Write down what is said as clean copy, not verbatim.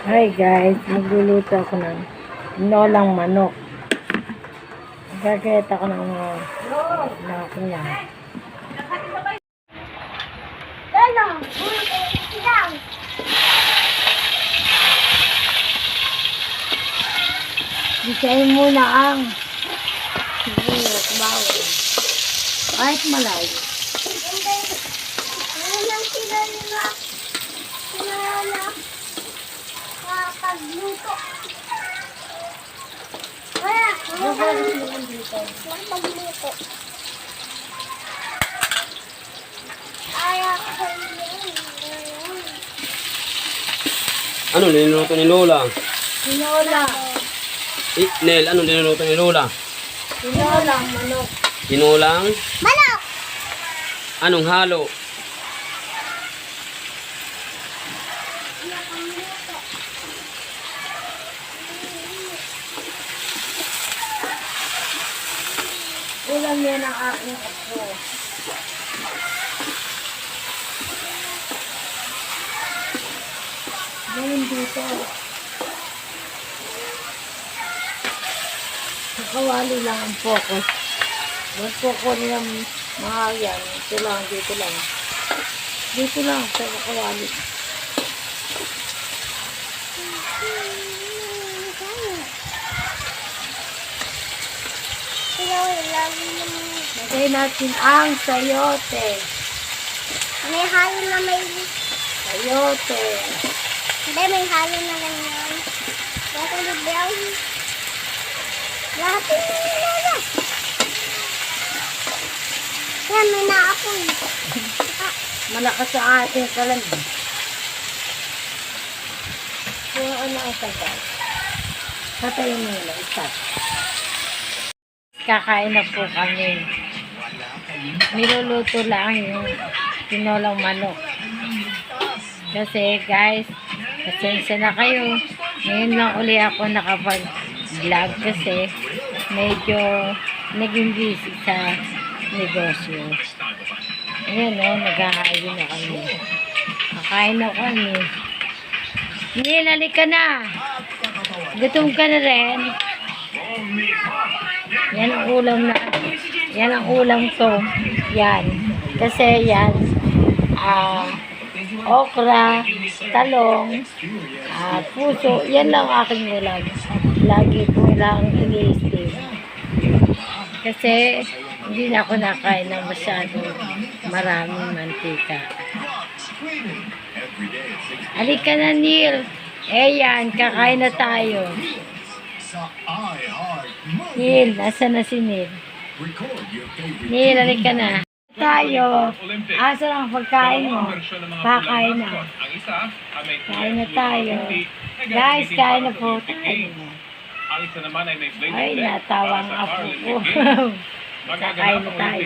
Hi guys, magluluto ako ng tinolang manok. Gagayat ako ng mga niya. Bisayin muna ang sibuyas, bawang. Kahit malayo. Pagluto. Wala. Pagluto. Ano niluluto ni Lola? Tinola. Nel, ano niluluto ni Lola? Tinolang manok. Tinulang? Manok! Anong halo? Ulam yan ang aking apo. Ganun dito. Nakawali lang ang focus. Huwag po ko nilang mga yan. Ito lang, dito lang. Dito lang sa nakawali. Lagay natin ang sayote. May halo na may... Sayote. Hindi, may halo na ganyan. Baka lubiyaw. Lahat yung nilala. Yan, may naapoy. Malakas sa ating kalan. Kung ano ang tagal. Patayin mo nila. Isat. Kakain na po kami. Niluluto lang yung tinolang manok. Kasi guys, pasensya na kayo. Ngayon lang uli ako nakapag-vlog kasi medyo naging busy sa negosyo. Ayan o, nagkakain na kami. Kakain na kami. Nilalik ka na. Gutom ka na rin. Yan ang ulam na. Yan ang ulam ko. Yan. Kasi yan. Okra, talong, puso. Yan lang aking ulam. Lagi ko lang ini-stay. Kasi hindi na ako nakain ng masyado maraming mantika. Halika na, Neil. Yan, kakain na tayo. Neil, nasa na si Neil? Neil, halika na. Tayo. Asa ang pagkain mo? Kakain na. Kain na tayo. Guys, kain na po tayo. Ay, natawa ang apo ko. Kakain na tayo.